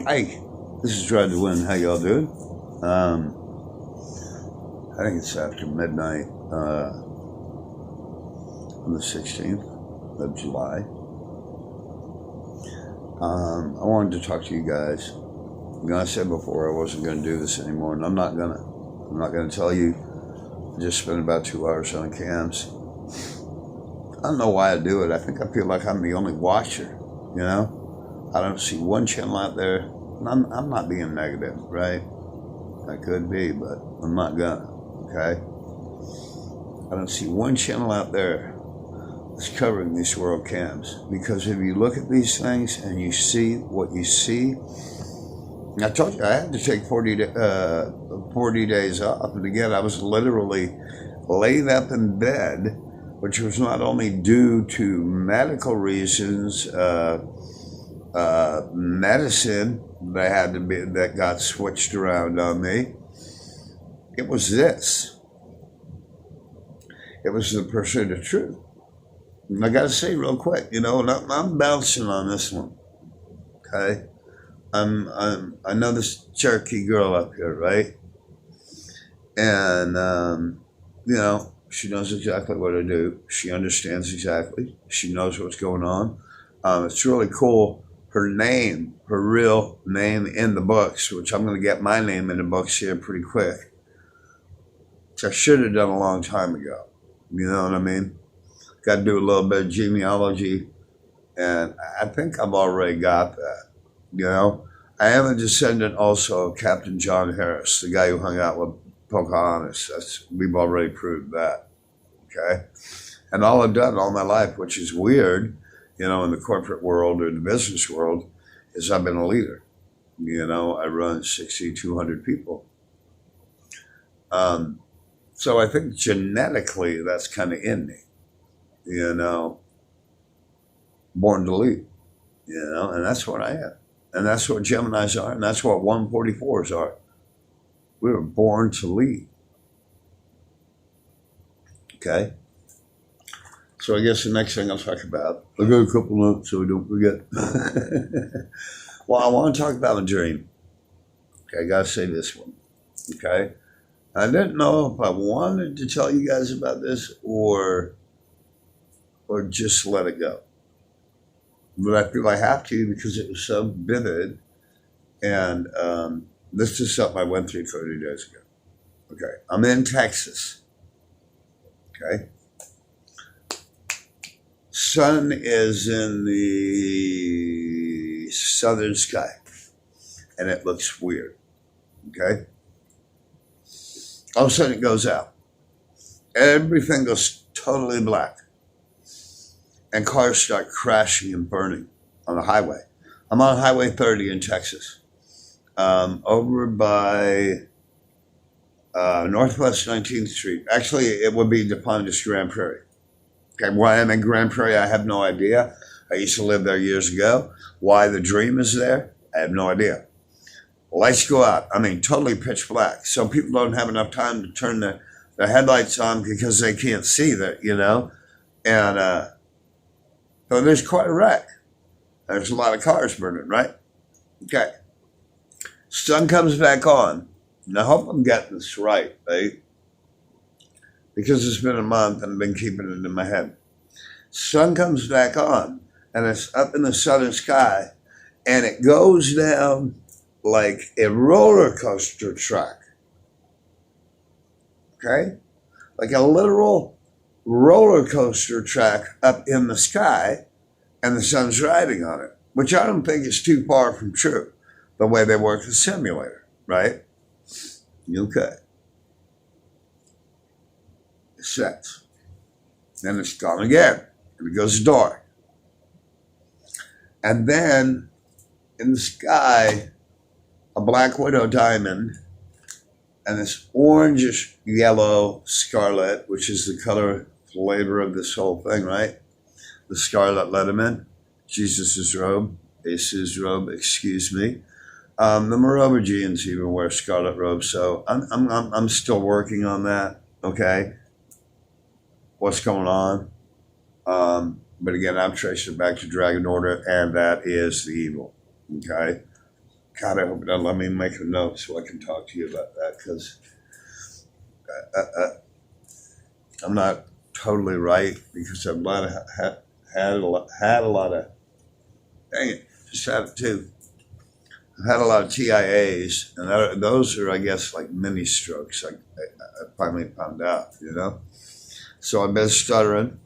Hey, this is Dread to Win. How y'all doing? I think it's after midnight on the 16th of July. I wanted to talk to you guys. I said before I wasn't going to do this anymore, and I'm not gonna. I'm not going to tell you. I just spent about 2 hours on cams. I don't know why I do it. I think I feel like I'm the only watcher. You know, I don't see one channel out there. I'm not being negative, right? I could be, but I'm not gonna. Okay. I don't see one channel out there that's covering these world cams, because if you look at these things and you see what you see, I told you I had to take 40 days off, and again I was literally laid up in bed, which was not only due to medical reasons, medicine that got switched around on me. It was this. It was the pursuit of truth. And I got to say real quick, and I'm bouncing on this one. Okay, I know this Cherokee girl up here, right? And she knows exactly what I do. She understands exactly. She knows what's going on. It's really cool. Her real name in the books, which I'm going to get my name in the books here pretty quick, which I should have done a long time ago. You know what I mean? Got to do a little bit of genealogy, and I think I've already got that. I am a descendant also of Captain John Harris, the guy who hung out with Pocahontas. We've already proved that. Okay? And all I've done all my life, which is weird, in the corporate world or the business world, is I've been a leader. I run 6,200 people. So I think genetically that's kind of in me, born to lead, and that's what I am. And that's what Geminis are, and that's what 144s are. We were born to lead. Okay? So I guess the next thing I'll talk about, I'll go a couple notes so we don't forget. Well, I want to talk about a dream. Okay, I got to say this one. Okay? I didn't know if I wanted to tell you guys about this or just let it go. But I feel I have to because it was so vivid. And this is something I went through 30 days ago. Okay, I'm in Texas. Okay. Sun is in the southern sky, and it looks weird. Okay. All of a sudden it goes out. Everything goes totally black. And cars start crashing and burning on the highway. I'm on Highway 30 in Texas. Over by Northwest 19th Street. Actually, it would be defined as Grand Prairie. Okay, why I'm in Grand Prairie, I have no idea. I used to live there years ago. Why the dream is there, I have no idea. Lights go out. I mean, totally pitch black. So people don't have enough time to turn their headlights on because they can't see that, And so there's quite a wreck. There's a lot of cars burning, right? Okay. Sun comes back on. And I hope I'm getting this right, right? Because it's been a month and I've been keeping it in my head. Sun comes back on, and it's up in the southern sky, and it goes down like a roller coaster track. Okay? Like a literal roller coaster track up in the sky, and the sun's riding on it, which I don't think is too far from true, the way they work the simulator, right? Okay. It sets. Then it's gone again, and it goes dark. And then in the sky, a black widow diamond, and this orangish yellow scarlet, which is the color flavor of this whole thing, right? The scarlet letterman, Jesus' robe, Ace's robe, excuse me. The Merovingians even wear scarlet robes, so I'm still working on that. Okay, what's going on? But again, I'm tracing it back to Dragon Order, and that is the evil. Okay, God, I hope they'll let me make a note so I can talk to you about that, because I'm not totally right, because I've had a lot of, dang it, just had it too. I've had a lot of TIAs, and those are, I guess, like mini strokes. I finally found out, So I've been stuttering.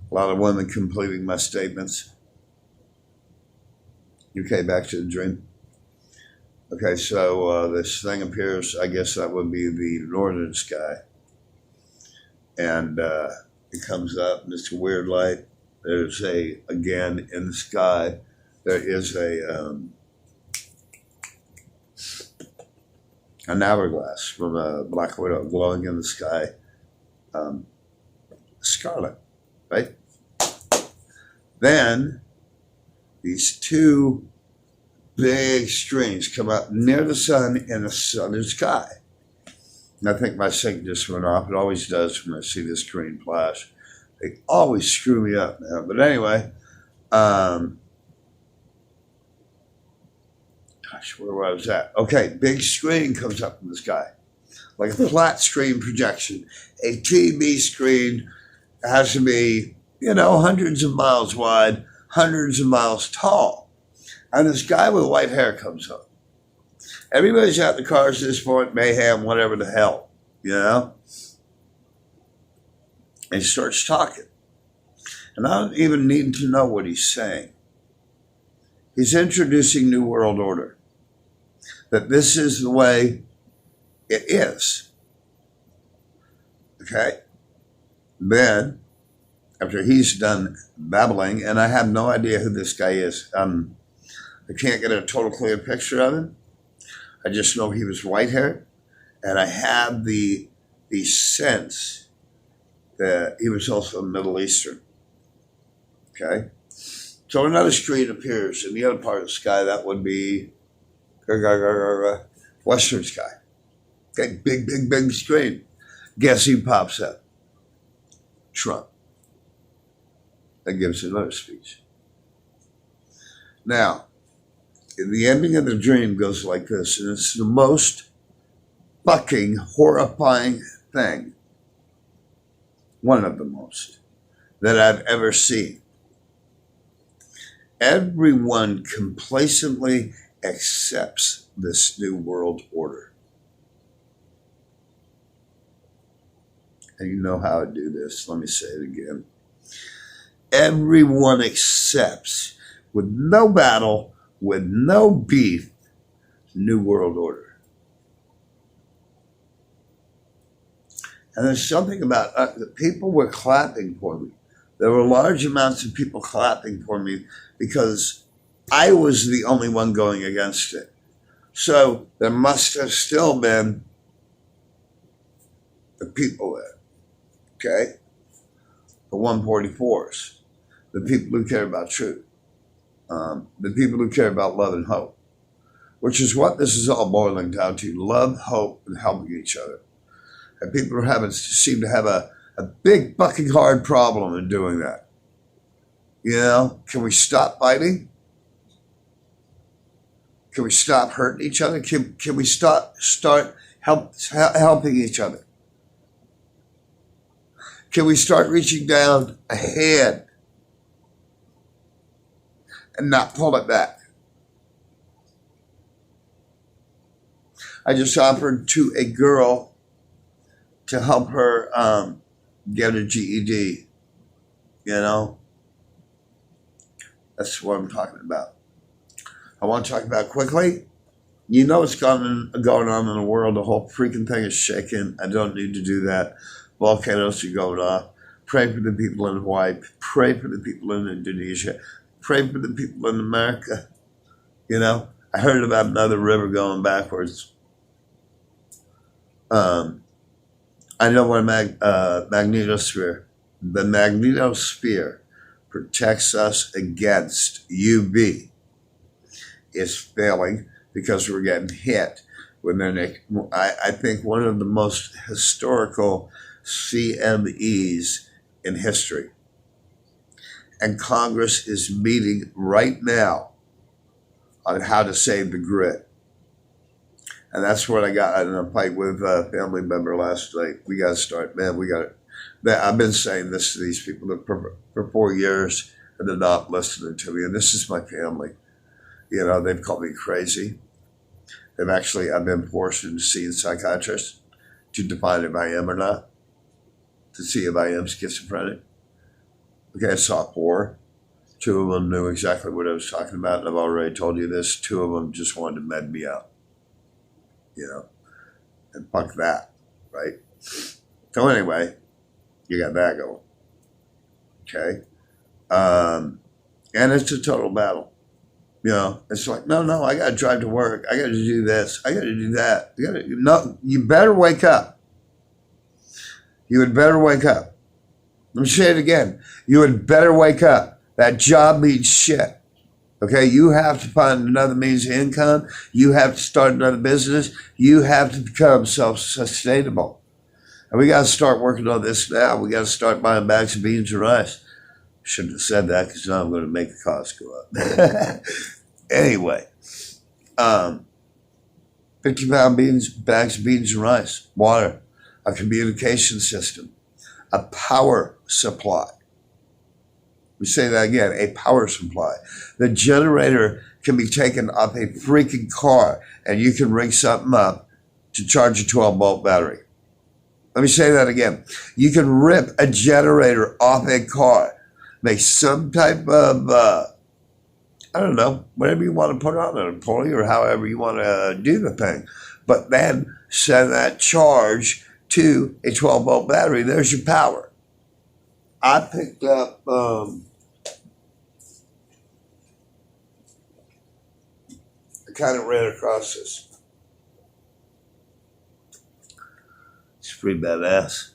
A lot of women completing my statements. Okay, back to the dream. Okay, so this thing appears, I guess that would be the northern sky. And it comes up, and it's a weird light. There's again, in the sky, there is an hourglass from a black widow glowing in the sky. Scarlet, right? Then these two big streams come up near the sun in the southern sky. And I think my sync just went off. It always does when I see this green flash. They always screw me up, man. But anyway, gosh, where I was at? Okay, big screen comes up in the sky, like a flat screen projection. A TV screen has to be, hundreds of miles wide, hundreds of miles tall. And this guy with white hair comes up. Everybody's out in the cars at this point, mayhem, whatever the hell, And he starts talking. And I don't even need to know what he's saying. He's introducing New World Order. That this is the way it is. Okay? Then, after he's done babbling, and I have no idea who this guy is. I can't get a total clear picture of him. I just know he was white-haired, and I have the sense that he was also Middle Eastern. Okay? So another screen appears in the other part of the sky. That would be Western sky. Okay, big screen. Guess who pops up? Trump. That gives another speech. Now, the ending of the dream goes like this, and it's the most fucking horrifying thing, one of the most, that I've ever seen. Everyone complacently accepts this new world order. And you know how I do this. Let me say it again. Everyone accepts, with no battle, with no beef, New World Order. And there's something about the people were clapping for me. There were large amounts of people clapping for me because I was the only one going against it. So there must have still been the people there, okay? The 144s, the people who care about truth. The people who care about love and hope, which is what this is all boiling down to: love, hope, and helping each other. And people seem to have a big fucking hard problem in doing that. Can we stop fighting? Can we stop hurting each other? Can we start helping each other? Can we start reaching down a hand and not pull it back? I just offered to a girl to help her get a GED. That's what I'm talking about. I want to talk about quickly. What's going on in the world. The whole freaking thing is shaking. I don't need to do that. Volcanoes are going off. Pray for the people in Hawaii. Pray for the people in Indonesia. Pray for the people in America. I heard about another river going backwards. I know what magnetosphere. The magnetosphere protects us against UV. Is failing because we're getting hit with I think one of the most historical CMEs in history. And Congress is meeting right now on how to save the grid. And that's what I got in a fight with a family member last night. We got to start, man. We got to. I've been saying this to these people for 4 years, and they're not listening to me. And this is my family. You know, they've called me crazy. I've been forced to see a psychiatrist to define if I am or not, to see if I am schizophrenic. Okay, I saw 4. 2 of them knew exactly what I was talking about, and I've already told you this. 2 of them just wanted to med me out, you know, and fuck that, right? So anyway, you got that going, okay? And it's a total battle. You know, it's like, no, I got to drive to work. I got to do this. I got to do that. You better wake up. You had better wake up. Let me say it again. You had better wake up. That job means shit. Okay, you have to find another means of income. You have to start another business. You have to become self-sustainable. And we got to start working on this now. We got to start buying bags of beans and rice. Shouldn't have said that because now I'm going to make the cost go up. Anyway, 50-pound bags of beans and rice, water, a communication system, a power supply. We say that again, a power supply. The generator can be taken off a freaking car and you can rig something up to charge a 12-volt battery. Let me say that again. You can rip a generator off a car, make some type of, I don't know, whatever you want to put on it, a pulley or however you want to do the thing. But then send that charge to a 12-volt battery. There's your power. I picked up, I kind of ran across this. It's pretty badass.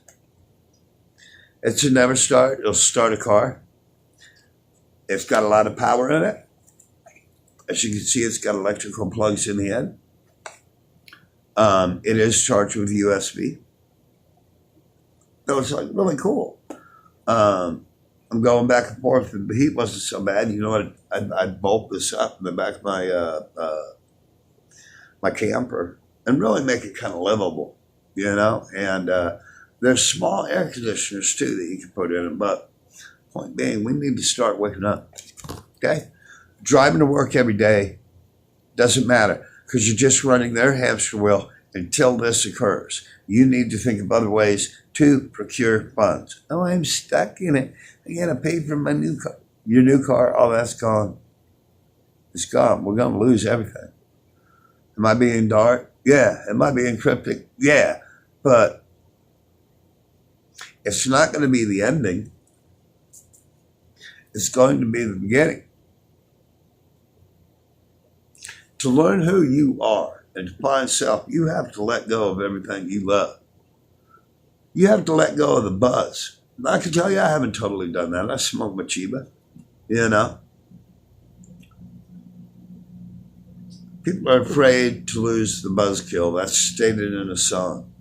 It's a never start. It'll start a car. It's got a lot of power in it. As you can see, it's got electrical plugs in the end. It is charged with USB. So it's like really cool. I'm going back and forth. The heat wasn't so bad. You know what? I'd bolt this up in the back of my camper and really make it kind of livable, you know? And there's small air conditioners too that you can put in it. But point being, we need to start waking up, okay? Driving to work every day doesn't matter because you're just running their hamster wheel until this occurs. You need to think of other ways to procure funds. Oh, I'm stuck in it. I gotta pay for my new car. Your new car, oh, that's gone. It's gone. We're gonna lose everything. Am I being dark? Yeah. Am I being cryptic? Yeah. But it's not gonna be the ending. It's going to be the beginning. To learn who you are and to find self, you have to let go of everything you love. You have to let go of the buzz. And I can tell you I haven't totally done that. I smoke my Chiba, you know. People are afraid to lose the buzzkill. That's stated in a song.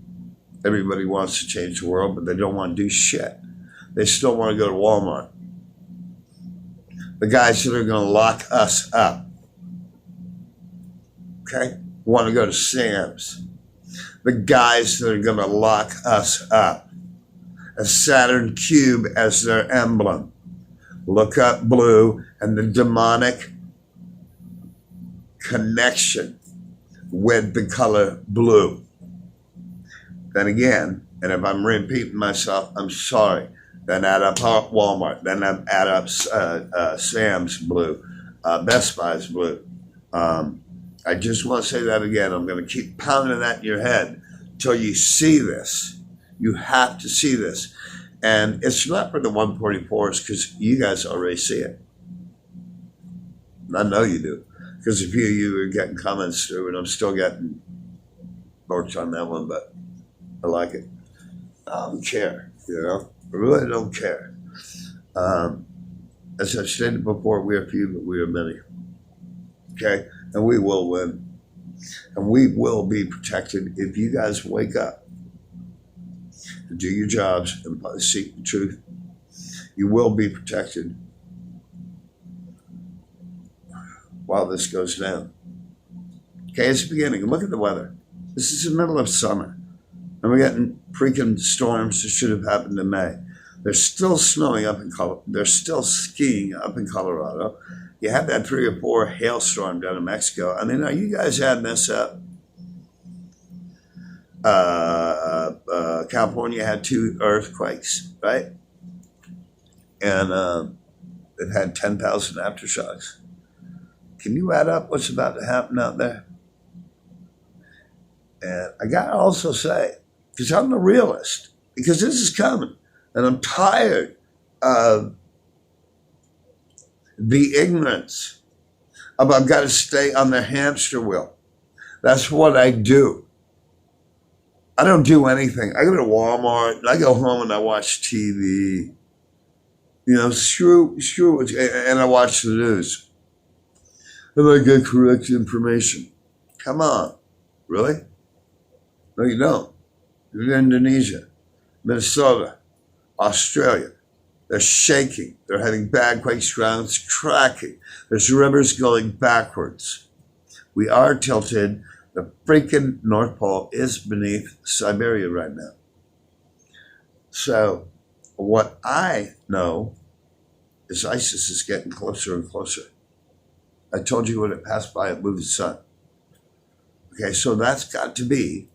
Everybody wants to change the world, but they don't want to do shit. They still want to go to Walmart. The guys that are going to lock us up, okay, want to go to Sam's. The guys that are going to lock us up. A Saturn cube as their emblem. Look up blue and the demonic connection with the color blue. Then again, and if I'm repeating myself, I'm sorry. Then add up Walmart. Then add up Sam's blue, Best Buy's blue. I just want to say that again. I'm going to keep pounding that in your head until you see this. You have to see this. And it's not for the 144s because you guys already see it. And I know you do. Because a few of you are getting comments through and I'm still getting works on that one, but I like it. I don't care, you know. I really don't care. As I've stated before, we are few, but we are many. Okay? And we will win. And we will be protected if you guys wake up and do your jobs and seek the truth. You will be protected. while this goes down. Okay, it's beginning. Look at the weather. This is the middle of summer. And we're getting freaking storms that should have happened in May. They're still snowing up in Colorado. They're still skiing up in Colorado. You had that 3 or 4 hailstorm down in Mexico. I mean, are you guys adding this up? California had 2 earthquakes, right? And it had 10,000 aftershocks. Can you add up what's about to happen out there? And I got to also say, because I'm a realist, because this is coming, and I'm tired of the ignorance of I've got to stay on the hamster wheel. That's what I do. I don't do anything. I go to Walmart, and I go home and I watch TV. You know, screw, and I watch the news. And I get correct information. Come on. Really? No, you don't. You're in Indonesia, Minnesota, Australia. They're shaking. They're having bad quakes, grounds cracking. There's rivers going backwards. We are tilted. The freaking North Pole is beneath Siberia right now. So what I know is ISIS is getting closer and closer. I told you when it passed by, it moved the sun. Okay, so that's got to be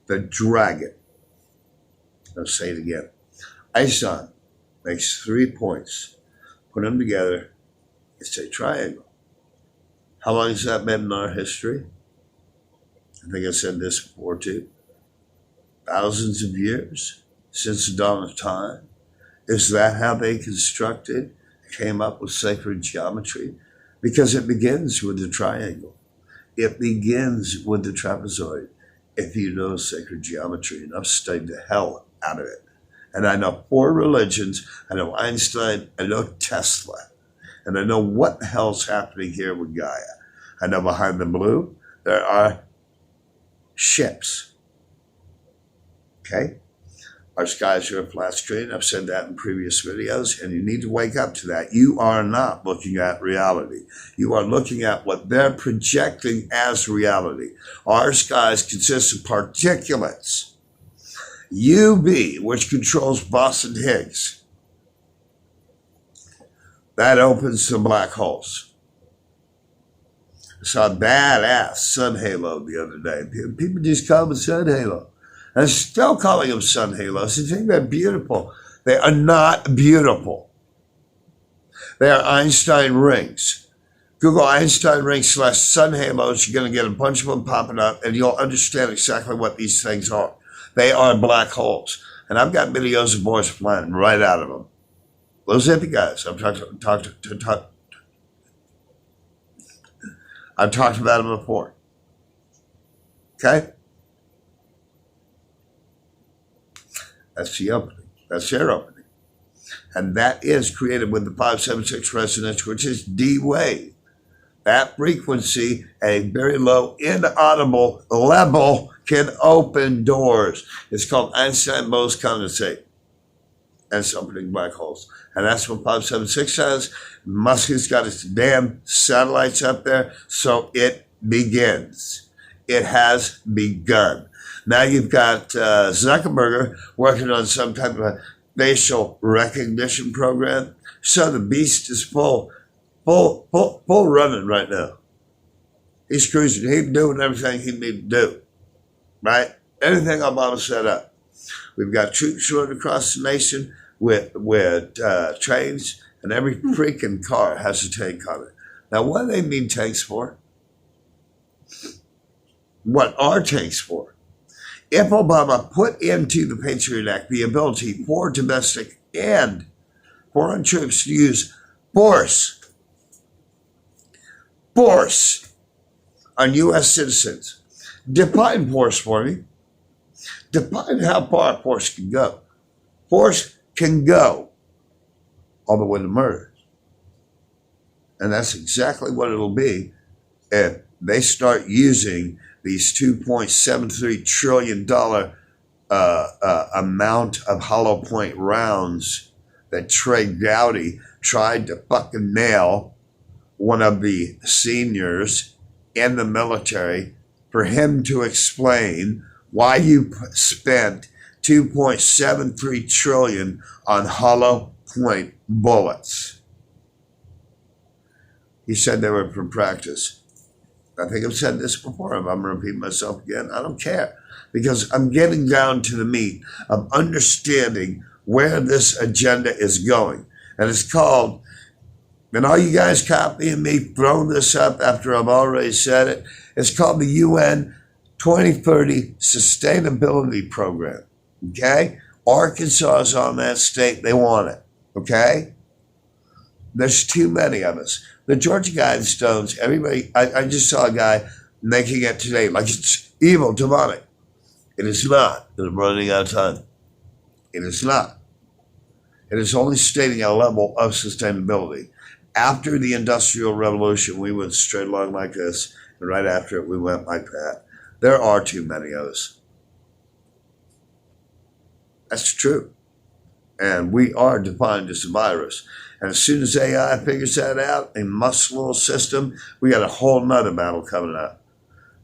the dragon. I'll say it again. ISIS makes 3 points. Put them together, it's a triangle. How long has that been in our history? I think I said this before too. Thousands of years since the dawn of time. Is that how they constructed, came up with sacred geometry? Because it begins with the triangle. It begins with the trapezoid. If you know sacred geometry, and I've studied the hell out of it. And I know 4 religions. I know Einstein. I know Tesla. And I know what the hell's happening here with Gaia. I know behind the blue, there are ships. Okay? Our skies are a flat screen. I've said that in previous videos, and you need to wake up to that. You are not looking at reality. You are looking at what they're projecting as reality. Our skies consist of particulates. UV, which controls Boston Higgs, that opens to black holes. I saw a badass sun halo the other day. People just call them sun halo. And I'm still calling them sun halos. You think they're beautiful. They are not beautiful. They are Einstein rings. Google Einstein rings / sun halos. You're going to get a bunch of them popping up, and you'll understand exactly what these things are. They are black holes. And I've got videos of boys flying right out of them. Those hippie guys. I've talked about them before. Okay? That's the opening. That's their opening. And that is created with the 576 resonance, which is D-wave. That frequency, a very low, inaudible level, can open doors. It's called Einstein-Bose condensate. That's opening black holes. And that's what 576 says. Musk has got its damn satellites up there, so it begins. It has begun. Now you've got Zuckerberg working on some type of a facial recognition program. So the beast is full running right now. He's cruising. He's doing everything he needs to do. Right? Everything Obama set up. We've got troops running across the nation with trains, and every freaking car has a tank on it. Now, what do they need tanks for? What are tanks for? If Obama put into the Patriot Act the ability for domestic and foreign troops to use force on U.S. citizens, define force for me. Define how far force can go. Force can go all the way to murder. And that's exactly what it'll be if they start using these $2.73 trillion amount of hollow point rounds that Trey Gowdy tried to fucking nail one of the seniors in the military for him to explain why you spent $2.73 trillion on hollow point bullets. He said they were from practice. I think I've said this before. If I'm repeating myself again, I don't care, because I'm getting down to the meat of understanding where this agenda is going. And it's called, and all you guys copying me, throwing this up after I've already said it, it's called the UN 2030 Sustainability Program. Okay? Arkansas is on that state. They want it. Okay? There's too many of us. The Georgia Guidestones, everybody, I just saw a guy making it today like it's evil, demonic. It is not. I'm running out of time. It is not. It is only stating a level of sustainability. After the Industrial Revolution, we went straight along like this, and right after it, we went like that. There are too many of us. That's true. And we are defined as a virus. And as soon as AI figures that out, a muscular system, we got a whole nother battle coming up.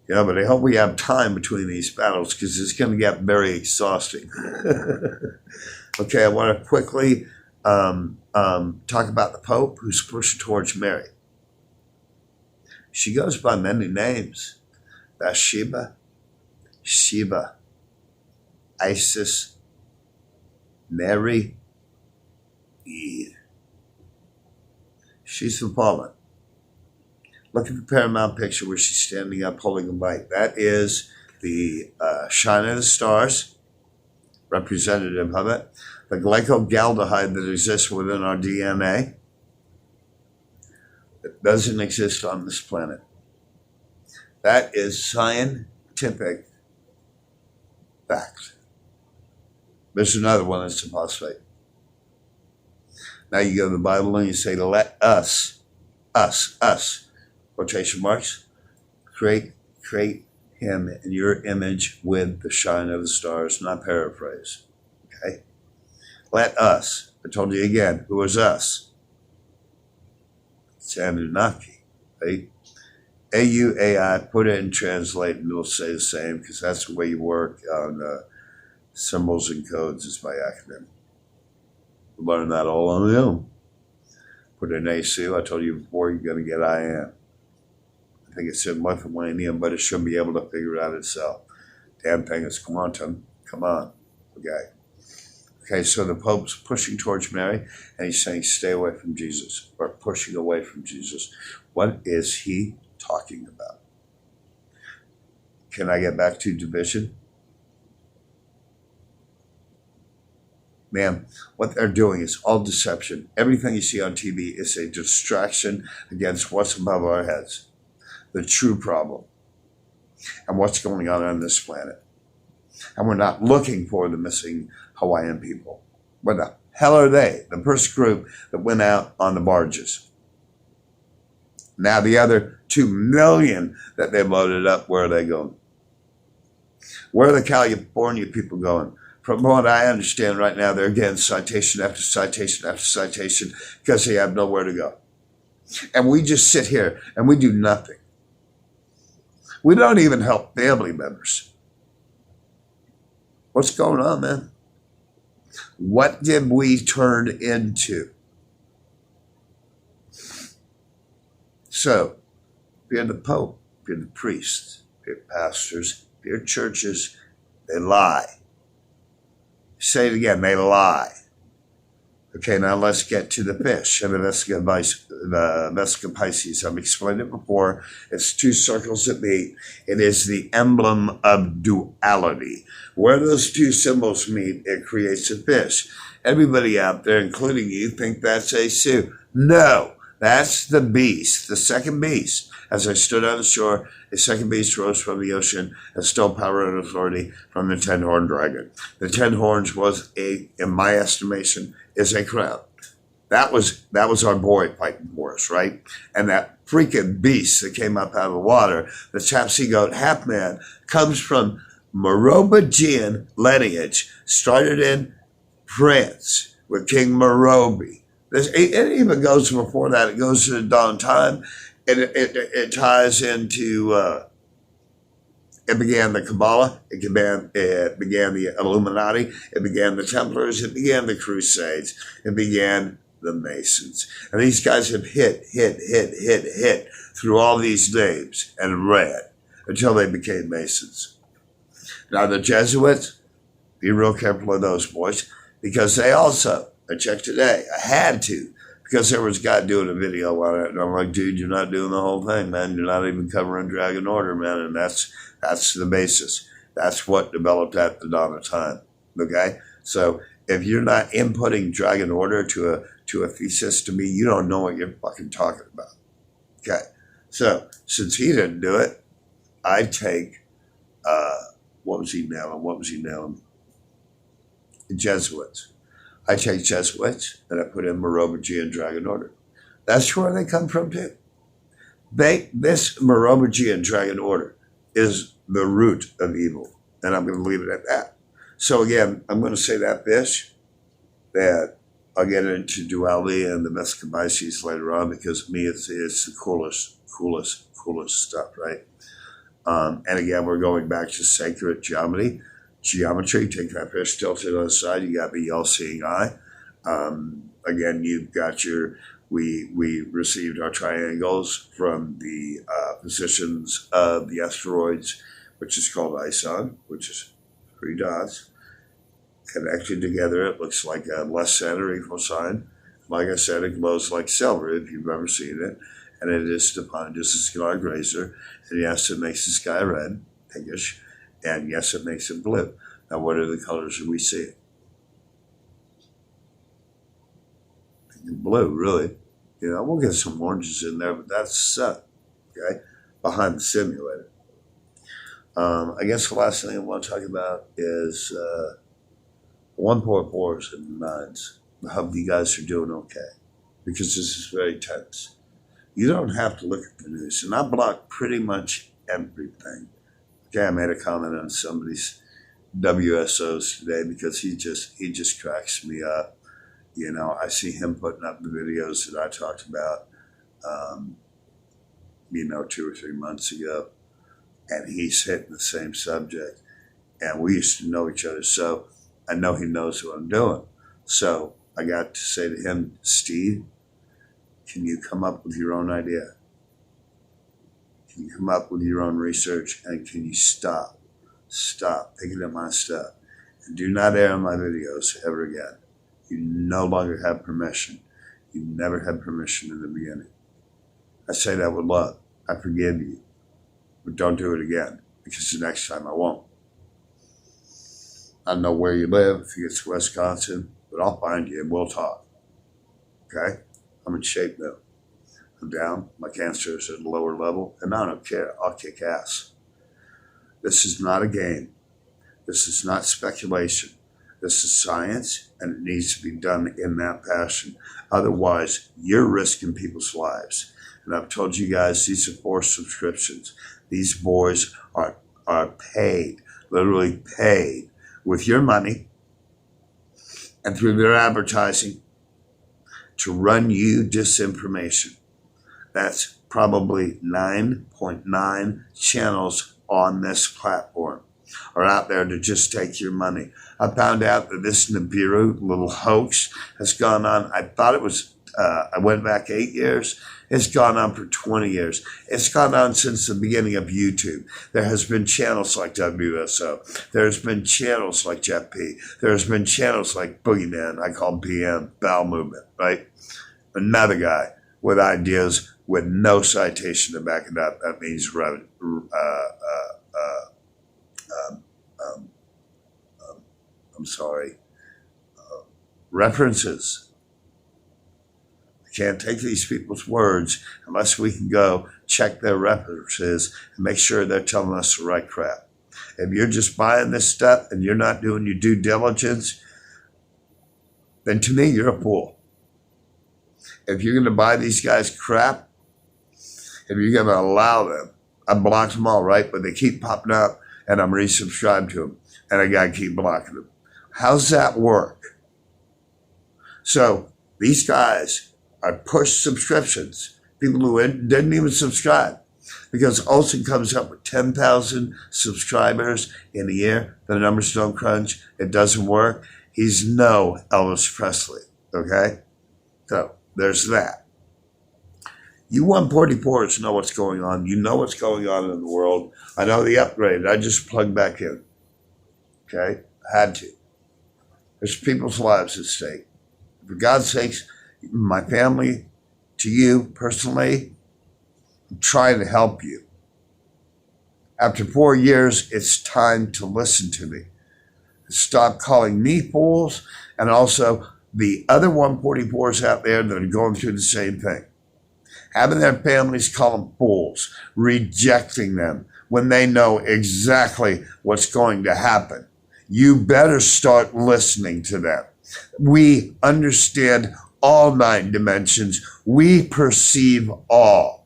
Yeah, but I hope we have time between these battles, because it's going to get very exhausting. Okay, I want to quickly talk about the Pope who's pushing towards Mary. She goes by many names. Bathsheba, Sheba, Isis, Mary, Eve. She's from Poland. Look at the Paramount picture where she's standing up holding a light. That is the shine of the stars, representative of it. The glycoaldehyde that exists within our DNA that doesn't exist on this planet. That is scientific fact. There's another one that's a phosphate. Now you go to the Bible and you say, let us, quotation marks, create him in your image with the shine of the stars, not paraphrase. Okay? Let us. I told you again, who is us? It's Anunnaki, right? A-U-A-I, put it in translate and it'll say the same, because that's the way you work on symbols and codes is by acronym. Learn that all on your own. Put in ASU, I told you before, you're going to get IM. I think it's in Lithuanian, but it should be able to figure it out itself. Damn thing is quantum. Come on. Okay. Okay, so the Pope's pushing towards Mary, and he's saying, stay away from Jesus, or pushing away from Jesus. What is he talking about? Can I get back to division? Man, what they're doing is all deception. Everything you see on TV is a distraction against what's above our heads. The true problem. And what's going on this planet. And we're not looking for the missing Hawaiian people. Where the hell are they? The first group that went out on the barges. Now the other 2 million that they loaded up, where are they going? Where are the California people going? From what I understand right now, they're getting citation after citation after citation because they have nowhere to go. And we just sit here and we do nothing. We don't even help family members. What's going on, man? What did we turn into? So, if you're the Pope, if you're the priests, if you're pastors, if you're churches, they lie. Say it again, they lie. Okay, now let's get to the fish. And the Vesica Pisces. I've explained it before. It's 2 circles that meet. It is the emblem of duality. Where those 2 symbols meet, it creates a fish. Everybody out there, including you, think that's a Sioux. No, that's the beast, the second beast. As I stood on the shore, a second beast rose from the ocean and stole power and authority from the 10-horned dragon. The 10 horns was in my estimation, is a crown. That was our boy fighting for us, right? And that freaking beast that came up out of the water, the Chapsy goat half man, comes from Merovingian lineage, started in France with King Merovi. It even goes before that. It goes to the dawn of time, and it ties into. It began the Kabbalah. It began the Illuminati. It began the Templars. It began the Crusades. It began the Masons. And these guys have hit through all these names and read until they became Masons. Now the Jesuits, be real careful of those boys, because they also, I checked today, I had to, because there was a guy doing a video on it, and I'm like, dude, you're not doing the whole thing, man. You're not even covering Dragon Order, man, and that's the basis. That's what developed at the dawn of time. Okay, so if you're not inputting Dragon Order to a thesis, to me, you don't know what you're fucking talking about. Okay, so since he didn't do it, I take what was he nailing? Jesuits. I take Jesuits and I put in Merovingian Dragon Order. That's where they come from too. This Merovingian Dragon Order is the root of evil, and I'm going to leave it at that. So again, I'm going to say that I'll get into duality and the Mescabices later on, because to me it's the coolest stuff, right? And again, we're going back to sacred geometry. Take that fish tilted on the side. You got the all-seeing eye. Again, you've got we received our triangles from the positions of the asteroids, which is called ISON, which is 3 dots. Connected together, it looks like a less than or equal sign. Like I said, it glows like silver if you've ever seen it. And it is defined as a scalar grazer. And yes, it makes the sky red, pinkish. And yes, it makes it blue. Now, what are the colors that we see? Pink and blue, really. You know, we'll get some oranges in there, but that's sun, okay, behind the simulator. I guess the last thing I want to talk about is 1.4s and 9s. I hope you guys are doing okay, because this is very tense. You don't have to look at the news, and I block pretty much everything. Okay, I made a comment on somebody's WSOs today because he just cracks me up. You know, I see him putting up the videos that I talked about, 2 or 3 months ago, and he's hitting the same subject. And we used to know each other, so I know he knows what I'm doing. So I got to say to him, Steve, can you come up with your own idea? Can you come up with your own research, and can you stop picking up my stuff, and do not air my videos ever again? You no longer have permission. You never had permission in the beginning. I say that with love. I forgive you, but don't do it again, because the next time I won't. I don't know where you live, if you get to Wisconsin, but I'll find you and we'll talk. Okay? I'm in shape now. I'm down. My cancer is at a lower level, and I don't care. I'll kick ass. This is not a game. This is not speculation. This is science, and it needs to be done in that fashion. Otherwise, you're risking people's lives. And I've told you guys, these are forced subscriptions. These boys are paid, literally paid, with your money and through their advertising to run you disinformation. That's probably 9.9 channels on this platform are out there to just take your money. I found out that this Nibiru little hoax has gone on. I thought it was, I went back 8 years. It's gone on for 20 years. It's gone on since the beginning of YouTube. There has been channels like WSO. There's been channels like Jeff P. There's been channels like Boogeyman, I call BM, Bowel Movement, right? Another guy with ideas with no citation to back it up. That means references. I can't take these people's words unless we can go check their references and make sure they're telling us the right crap. If you're just buying this stuff and you're not doing your due diligence, then to me, you're a fool. If you're going to buy these guys crap, if you're going to allow them, I blocked them all, right? But they keep popping up, and I'm resubscribed to them, and I got to keep blocking them. How's that work? So These guys are push subscriptions. People who didn't even subscribe. Because Olsen comes up with 10,000 subscribers in a year. The numbers don't crunch. It doesn't work. He's no Elvis Presley. Okay? So there's that. You 144s know what's going on. You know what's going on in the world. I know the upgrade. I just plugged back in. Okay? I had to. There's people's lives at stake. For God's sakes, my family, to you personally, I'm trying to help you. After 4 years, it's time to listen to me. Stop calling me fools, and also the other 144s out there that are going through the same thing. Having their families call them fools, rejecting them when they know exactly what's going to happen. You better start listening to them. We understand all 9 dimensions. We perceive all.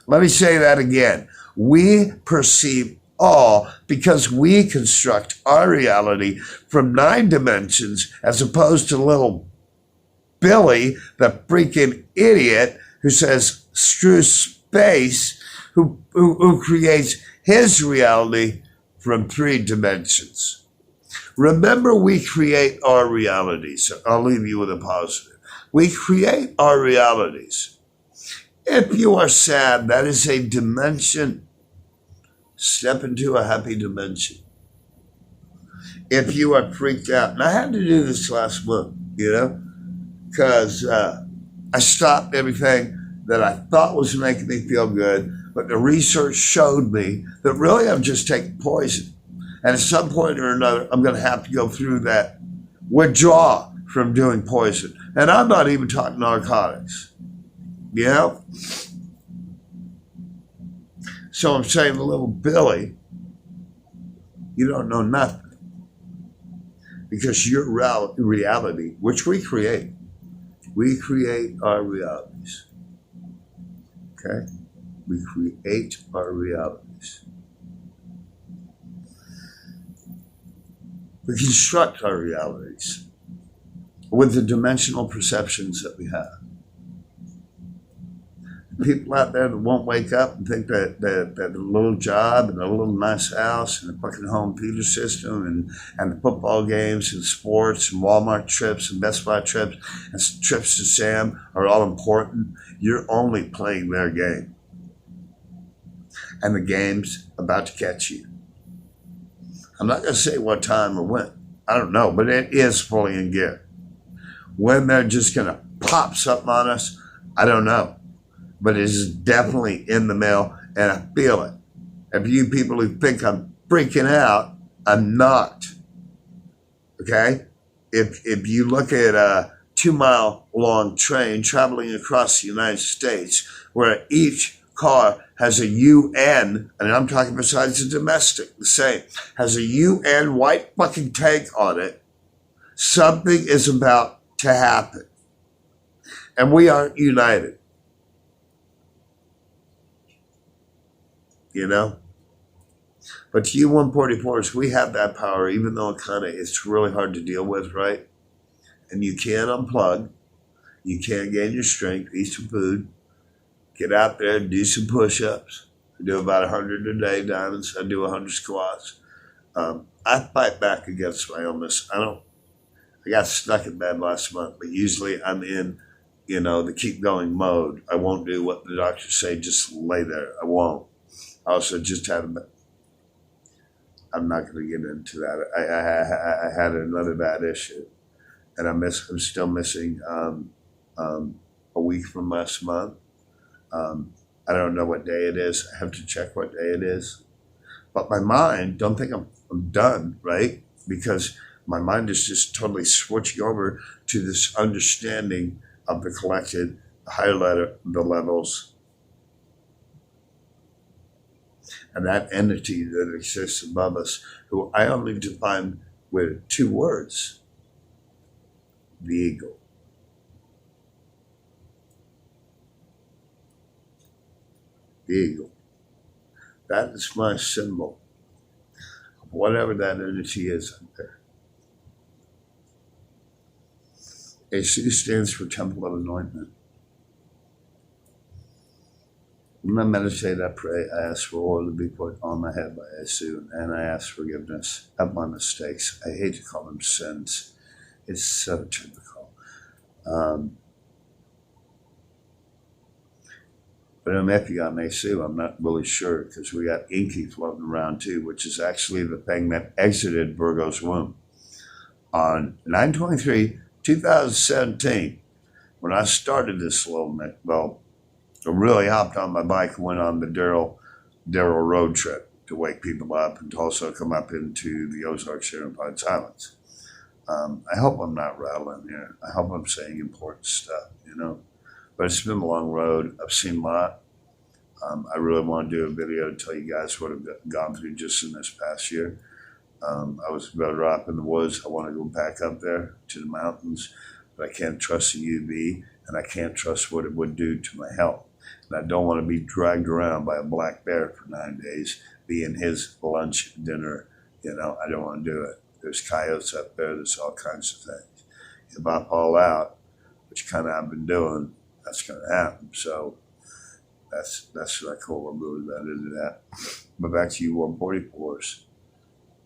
Let me say that again. We perceive all because we construct our reality from 9 dimensions as opposed to little Billy, the freaking idiot who says screw space, who creates his reality from 3 dimensions. Remember, we create our realities. I'll leave you with a positive. We create our realities. If you are sad, that is a dimension. Step into a happy dimension. If you are freaked out, and I had to do this last month, because I stopped everything that I thought was making me feel good, but the research showed me that really I'm just taking poison. And at some point or another, I'm going to have to go through that withdrawal from doing poison. And I'm not even talking narcotics. So I'm saying to little Billy, you don't know nothing. Because your reality, which we create our realities. Okay? We create our realities. We construct our realities with the dimensional perceptions that we have. People out there that won't wake up and think that the little job and a little nice house and the fucking home theater system and the football games and sports and Walmart trips and Best Buy trips and trips to Sam are all important. You're only playing their game. And the game's about to catch you. I'm not going to say what time or when. I don't know, but it is fully in gear. When they're just going to pop something on us, I don't know. But it is definitely in the mail, and I feel it. And for you people who think I'm freaking out, I'm not. Okay? If you look at a 2-mile long train traveling across the United States, where each car has a UN, and I'm talking besides the domestic, the same, has a UN white fucking tank on it, something is about to happen. And we aren't united. But to you 144s, we have that power, even though it's really hard to deal with, right? And you can unplug. You can gain your strength, eat some food, get out there and do some push-ups. I do about 100 a day, Diamonds. I do 100 squats. I fight back against my illness. I got stuck in bed last month, but usually I'm in, the keep going mode. I won't do what the doctors say, just lay there. I won't. I also just had I'm not going to get into that. I had another bad issue, and I'm still missing a week from last month. I don't know what day it is. I have to check what day it is. But my mind, don't think I'm done, right? Because my mind is just totally switching over to this understanding of the collected, the levels, and that entity that exists above us, who I only define with 2 words: the ego. The ego. That is my symbol of whatever that entity is up there. ASU stands for Temple of Anointment. When I meditate, I pray, I ask for oil to be put on my head by ASU, and I ask forgiveness of my mistakes. I hate to call them sins. It's so typical. But I'm happy on ASU. I'm not really sure because we got Inky floating around too, which is actually the thing that exited Virgo's womb. On 9/23/2017, when I started this little, I really hopped on my bike and went on the Darryl road trip to wake people up and to also come up into the Ozarks here in Pine Islands. I hope I'm not rattling here. I hope I'm saying important stuff, But it's been a long road. I've seen a lot. I really want to do a video to tell you guys what I've gone through just in this past year. I was better off in the woods. I want to go back up there to the mountains, but I can't trust the UV, and I can't trust what it would do to my health. And I don't want to be dragged around by a black bear for 9 days, being his lunch, dinner. I don't want to do it. There's coyotes up there. There's all kinds of things. If I fall out, which kind of I've been doing, that's going to happen. So that's what I call a really bad into that. But back to you 144s.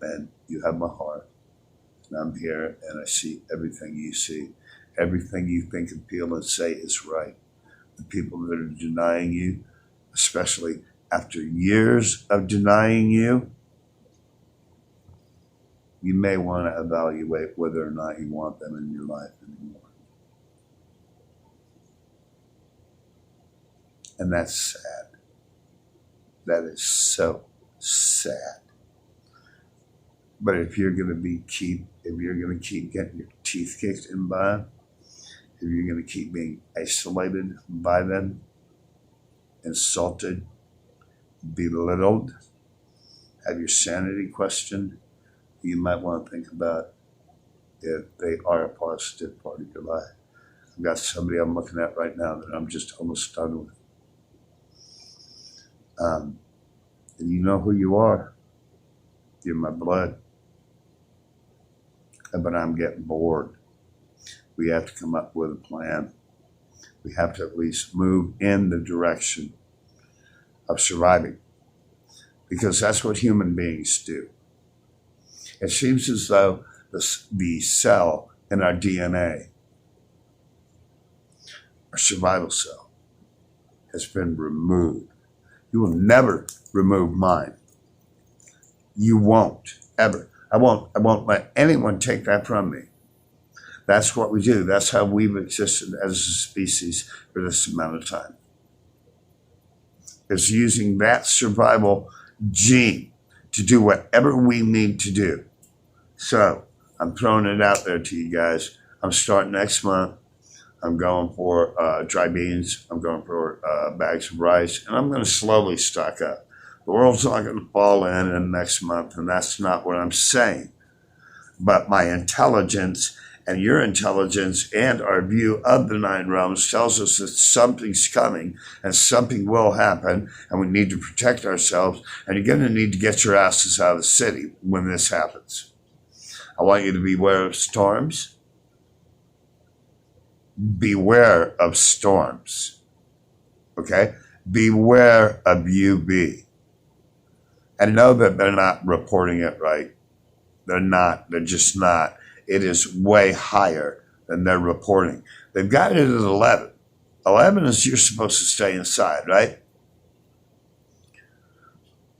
Man, you have my heart. And I'm here and I see everything you see. Everything you think and feel and say is right. The people that are denying you, especially after years of denying you, you may want to evaluate whether or not you want them in your life anymore. And that's sad. That is so sad. But if you're going to keep getting your teeth kicked in by, if you're going to keep being isolated by them, insulted, belittled, have your sanity questioned, you might want to think about if they are a positive part of your life. I've got somebody I'm looking at right now that I'm just almost done with. And you know who you are. You're my blood. But I'm getting bored. We have to come up with a plan. We have to at least move in the direction of surviving, because that's what human beings do. It seems as though the cell in our DNA, our survival cell, has been removed. You will never remove mine. You won't, ever. I won't let anyone take that from me. That's what we do. That's how we've existed as a species for this amount of time. Is using that survival gene to do whatever we need to do. So I'm throwing it out there to you guys. I'm starting next month. I'm going for dry beans. I'm going for bags of rice, and I'm going to slowly stock up. The world's not going to fall in next month, and that's not what I'm saying. But my intelligence and your intelligence and our view of the 9 realms tells us that something's coming and something will happen, and we need to protect ourselves, and you're going to need to get your asses out of the city when this happens. I want you to beware of storms. Beware of storms. Okay? Beware of UV. And know that they're not reporting it right. They're not. They're just not. It is way higher than they're reporting. They've got it at 11. 11 is you're supposed to stay inside, right?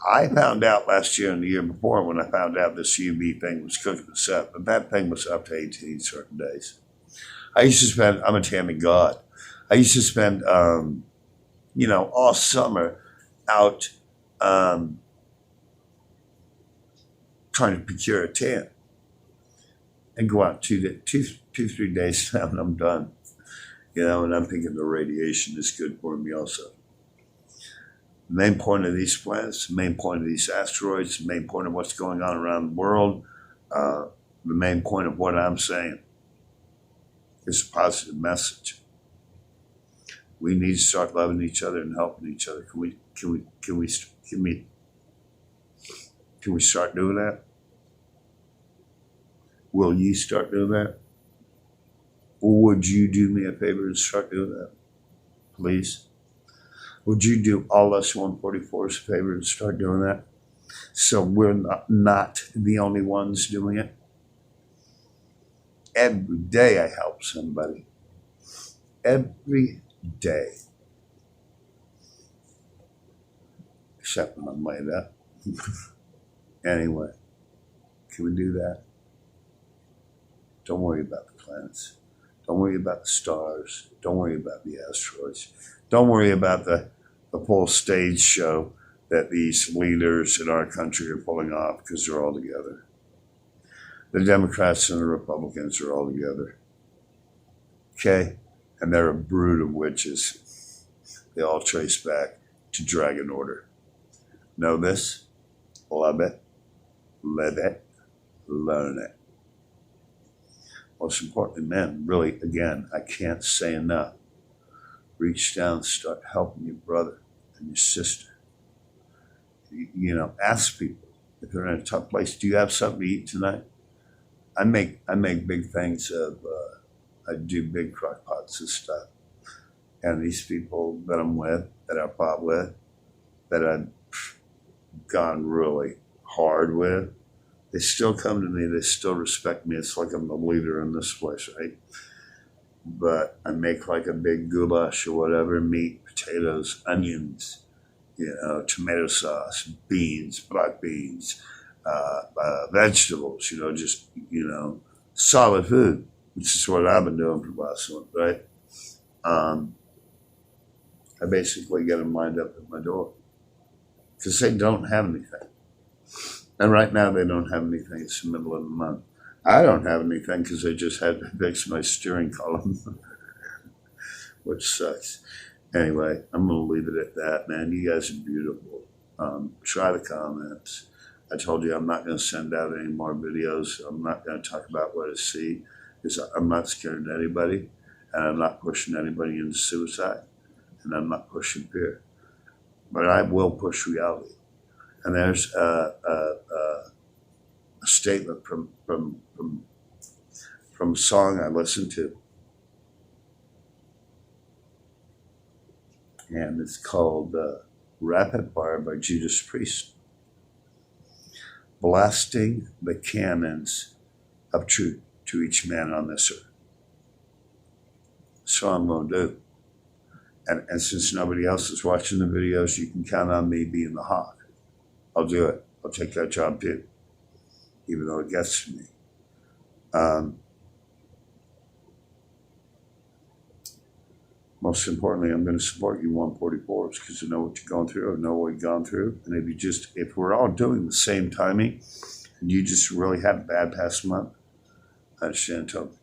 I found out last year and the year before when I found out this UV thing was cooking us up, but that thing was up to 18 certain days. I'm a tanning god. I used to spend, all summer out trying to procure a tan and go out 3 days now and I'm done. And I'm thinking the radiation is good for me also. The main point of these planets, the main point of these asteroids, the main point of what's going on around the world, the main point of what I'm saying is a positive message. We need to start loving each other and helping each other. Can we start doing that? Will you start doing that? Would you do me a favor and start doing that, please? Would you do all us 144s a favor and start doing that? So we're not the only ones doing it. Every day I help somebody. Every day. Except when I'm laid up. Anyway, can we do that? Don't worry about the planets. Don't worry about the stars. Don't worry about the asteroids. Don't worry about the whole stage show that these leaders in our country are pulling off because they're all together. The Democrats and the Republicans are all together. Okay? And they're a brood of witches. They all trace back to Dragon Order. Know this, love it, live it, learn it. Most importantly, men, really, again, I can't say enough. Reach down, start helping your brother and your sister. You know, ask people if they're in a tough place. Do you have something to eat tonight? I make big things of. I do big crock pots of stuff, and these people that I'm with, that I fought with, that I've gone really hard with, they still come to me. They still respect me. It's like I'm the leader in this place, right? But I make like a big goulash or whatever, meat, potatoes, onions, tomato sauce, beans, black beans, vegetables, just, solid food, which is what I've been doing for the last month, right? I basically get them lined up at my door because they don't have anything. And right now they don't have anything. It's the middle of the month. I don't have anything because I just had to fix my steering column, which sucks. Anyway, I'm going to leave it at that, man. You guys are beautiful. Try the comments. I told you I'm not going to send out any more videos. I'm not going to talk about what I see because I'm not scared of anybody, and I'm not pushing anybody into suicide, and I'm not pushing fear. But I will push reality. And there's a statement from a song I listened to. And it's called Rapid Fire by Judas Priest. Blasting the cannons of truth to each man on this earth. So I'm going to do. And since nobody else is watching the videos, you can count on me being the hawk. I'll do it. I'll take that job too, even though it gets to me. Most importantly, I'm going to support you 144s because I know what you're going through. I know what you've gone through. And if we're all doing the same timing and you just really had a bad past month, I understand totally.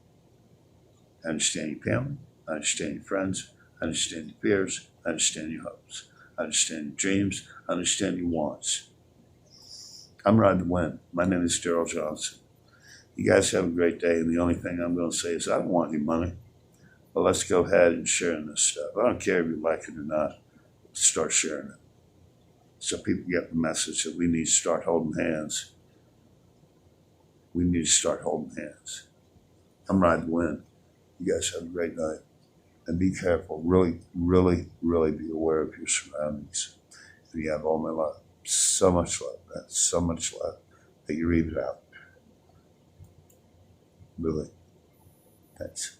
I understand your family. I understand your friends. I understand your fears. I understand your hopes. I understand your dreams. I understand your wants. I'm riding the wind. My name is Darryl Johnson. You guys have a great day. And the only thing I'm going to say is I don't want your money. But let's go ahead and share this stuff. I don't care if you like it or not. Start sharing it. So people get the message that we need to start holding hands. We need to start holding hands. I'm riding the wind. You guys have a great night. And be careful. Really, really, really be aware of your surroundings. And you have all my love. So much love, man. So much love that you read it out. Really. Thanks.